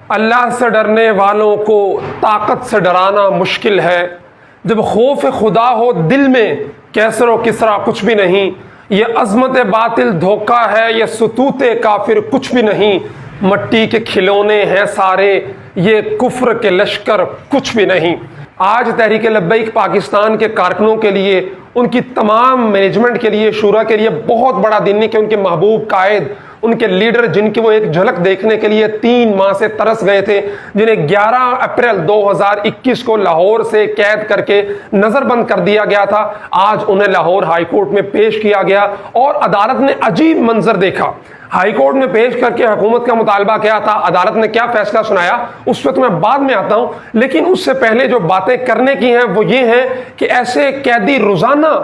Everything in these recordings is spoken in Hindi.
अल्लाह से डरने वालों को ताकत से डराना मुश्किल है। जब खौफ खुदा हो दिल में, कैसर व किसरा कुछ भी नहीं। ये अज़मत बातिल धोखा है, ये सुतूते काफिर कुछ भी नहीं। मट्टी के खिलौने हैं सारे, ये कुफ्र के लश्कर कुछ भी नहीं। आज तहरीक लब्बैक पाकिस्तान के कारकुनों के लिए, उनकी तमाम मैनेजमेंट के लिए, शूरा के लिए बहुत बड़ा दिन है कि उनके महबूब कायद, उनके लीडर जिनकी वो एक झलक देखने के लिए 3 माह से तरस गए थे, जिन्हें 11 अप्रैल 2021 को लाहौर से कैद करके नजरबंद कर दिया गया था, आज उन्हें लाहौर हाईकोर्ट में पेश किया गया और अदालत ने अजीब मंजर देखा। हाईकोर्ट में पेश करके हुकूमत का मुतालबा क्या था, अदालत ने क्या फैसला सुनाया, उस पर तो मैं बाद में आता हूं। लेकिन उससे पहले जो बातें करने की हैं वो ये हैं कि ऐसे कैदी रोजाना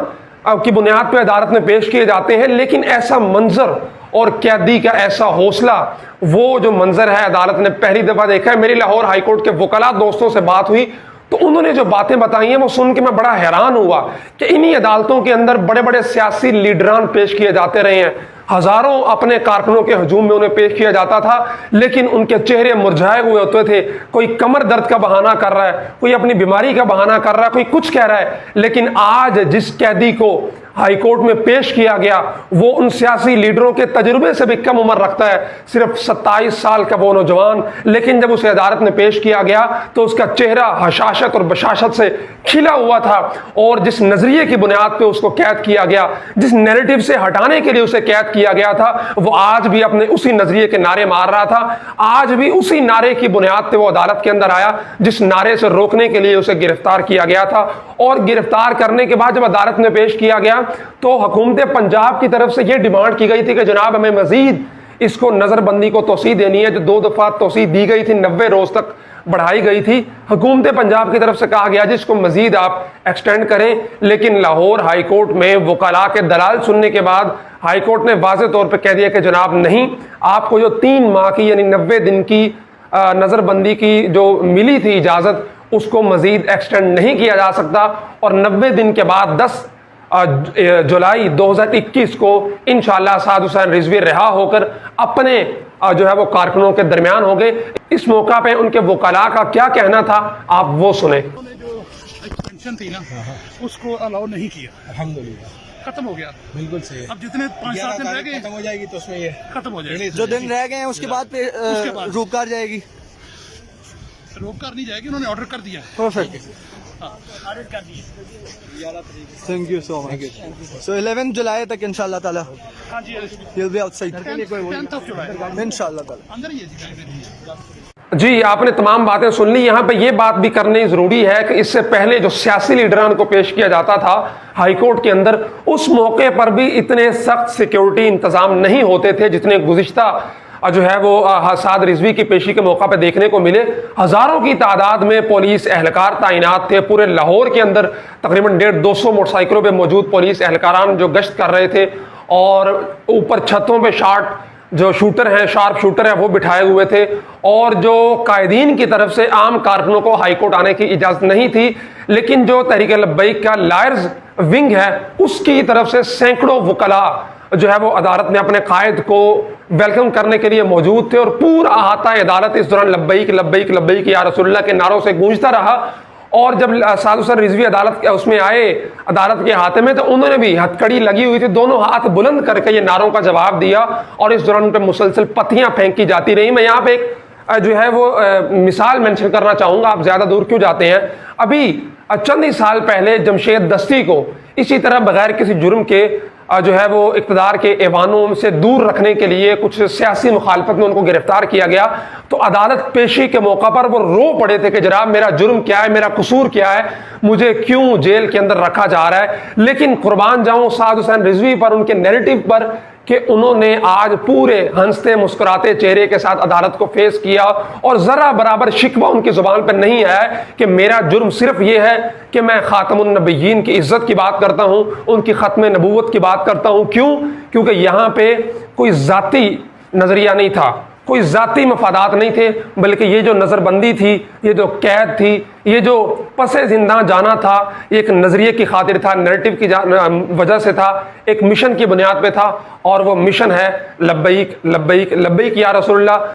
की बुनियाद पर अदालत में पेश किए जाते हैं, लेकिन ऐसा मंजर और कैदी का ऐसा हौसला, वो जो मंजर है अदालत ने पहली दफा देखा है। मेरी लाहौर हाईकोर्ट के वकला दोस्तों से बात हुई तो उन्होंने जो बातें बताई हैं वो सुन के मैं बड़ा हैरान हुआ कि इन्हीं अदालतों के अंदर बड़े बड़े सियासी लीडरान पेश किए जाते रहे हैं। हजारों अपने कारकुनों के हजूम में उन्हें पेश किया जाता था, लेकिन उनके चेहरे मुरझाए हुए होते थे। कोई कमर दर्द का बहाना कर रहा है, कोई अपनी बीमारी का बहाना कर रहा है, कोई कुछ कह रहा है। लेकिन आज जिस कैदी को हाईकोर्ट में पेश किया गया वो उन सियासी लीडरों के तजुर्बे से भी कम उम्र रखता है, सिर्फ 27 साल का वो नौजवान। लेकिन जब उसे अदालत में पेश किया गया तो उसका चेहरा हशाशत और बशाशत से खिला हुआ था, और जिस नजरिए की बुनियाद पे उसको कैद किया गया, जिस नैरेटिव से हटाने के लिए उसे कैद किया गया था, वो आज भी अपने उसी नजरिए के नारे मार रहा था। आज भी उसी नारे की बुनियाद पे वो अदालत के अंदर आया जिस नारे से रोकने के लिए उसे गिरफ्तार किया गया था। और गिरफ्तार करने के बाद जब अदालत में पेश किया गया तो हुकूमत पंजाब की तरफ से यह डिमांड की गई थी कि जनाब हमें मजीद इसको नजरबंदी को तोसी देनी है। जो 2 दफा तोसी दी गई थी, 90 रोज तक बढ़ाई गई थी, हुकूमत पंजाब की तरफ से कहा गया जिसको मजीद आप एक्सटेंड करें। लेकिन लाहौर हाईकोर्ट में वकला के दलाल सुनने के बाद हाईकोर्ट ने वाज़ेह तौर पर कह दिया कि जनाब नहीं, आपको जो 3 माह की यानी 90 दिन की नजरबंदी की जो मिली थी इजाजत, उसको मजीद एक्सटेंड नहीं किया जा सकता। और 90 दिन के बाद 10 जुलाई 2021 को इंशाअल्लाह साद हुसैन रिजवी रिहा होकर अपने जो है वो कारकुनों के दरमियान हो गए। इस मौका पे उनके वकला का क्या कहना था, आप वो सुने। जो एक्सटेंशन थी ना, उसको अलाउ नहीं किया, अल्हम्दुलिल्लाह खत्म हो गया। बिल्कुल सही। अब जितने 5-7 दिन रह गए खत्म हो जाएगी तो उसमें ये खत्म हो जाएगी। जो दिन रह गए हैं उसके बाद रोक कर जाएगी, रोक कर नहीं जाएगी, उन्होंने ऑर्डर कर दिया है। परफेक्ट, ऑर्डर कर दिया। Thank you so much. So 11 जुलाई तक इंशाल्लाह ताला हाँ जी, he'll be outside 10th of July इंशाल्लाह ताला। अंदर ही है जी, आपने तमाम बातें सुन ली। यहाँ पे ये बात भी करनी जरूरी है कि इससे पहले जो सियासी लीडरान को पेश किया जाता था हाईकोर्ट के अंदर, उस मौके पर भी इतने सख्त सिक्योरिटी इंतजाम नहीं होते थे जितने गुज़िश्ता जो है वो साद रिजवी की पेशी के मौका पे देखने को मिले। हजारों की तादाद में पुलिस एहलकार तैनात थे पूरे लाहौर के अंदर। तकरीबन 150-200 मोटरसाइकिलों पे मौजूद पुलिस एहलकारान जो गश्त कर रहे थे, और ऊपर छतों पे जो शूटर हैं, शार्प शूटर हैं, वो बिठाए हुए थे। और जो कायदीन की तरफ से आम कारकुनों को हाईकोर्ट आने की इजाजत नहीं थी, लेकिन जो तहरीक लब्बैक का लायर्स विंग है उसकी तरफ से सैकड़ों वकला जो है वो अदालत ने अपने कायद को वेलकम करने के लिए मौजूद थे। और पूरा अहाता अदालत इस दौरान लब्बैक लब्बैक लब्बैक या रसूलुल्लाह के नारों से गूंजता रहा। और जब साद हुसैन रिजवी अदालत उसमें आए अदालत के हाथे में, तो उन्होंने भी हथकड़ी लगी हुई थी, दोनों हाथ बुलंद करके ये नारों का जवाब दिया, और इस दौरान उन पर मुसलसल पत्तियां फेंकी जाती रही। मैं यहाँ पे एक जो है वो मिसाल मेंशन करना चाहूंगा, आप ज्यादा दूर क्यों जाते हैं। अभी चंद ही साल पहले जमशेद दस्ती को इसी तरह बगैर किसी जुर्म के जो है वो इक़्तिदार के ऐवानों से दूर रखने के लिए कुछ सियासी मुखालफत में उनको गिरफ्तार किया गया। तो अदालत पेशी के मौका पर वो रो पड़े थे कि जनाब मेरा जुर्म क्या है, मेरा कसूर क्या है, मुझे क्यों जेल के अंदर रखा जा रहा है। लेकिन कुर्बान जाऊं साद हुसैन रिजवी पर, उनके नैरेटिव पर, कि उन्होंने आज पूरे हंसते मुस्कुराते चेहरे के साथ अदालत को फेस किया, और जरा बराबर शिकवा उनकी जुबान पर नहीं आया कि मेरा जुर्म सिर्फ ये है कि मैं खातमुन नबिय्यीन की इज्जत की बात करता हूं, उनकी खत्म नबूवत की बात करता हूं। क्यों? क्योंकि यहां पे कोई जाती नजरिया नहीं था, कोई जाती मफादात नहीं थे, बल्कि ये जो नज़रबंदी थी, ये जो कैद थी, ये जो पसे जिंदा जाना था, एक नज़रिए की खातिर था, नैरेटिव की वजह से था, एक मिशन की बुनियाद पे था। और वो मिशन है लब्बैक लब्बैक लब्बैक या रसूलुल्लाह।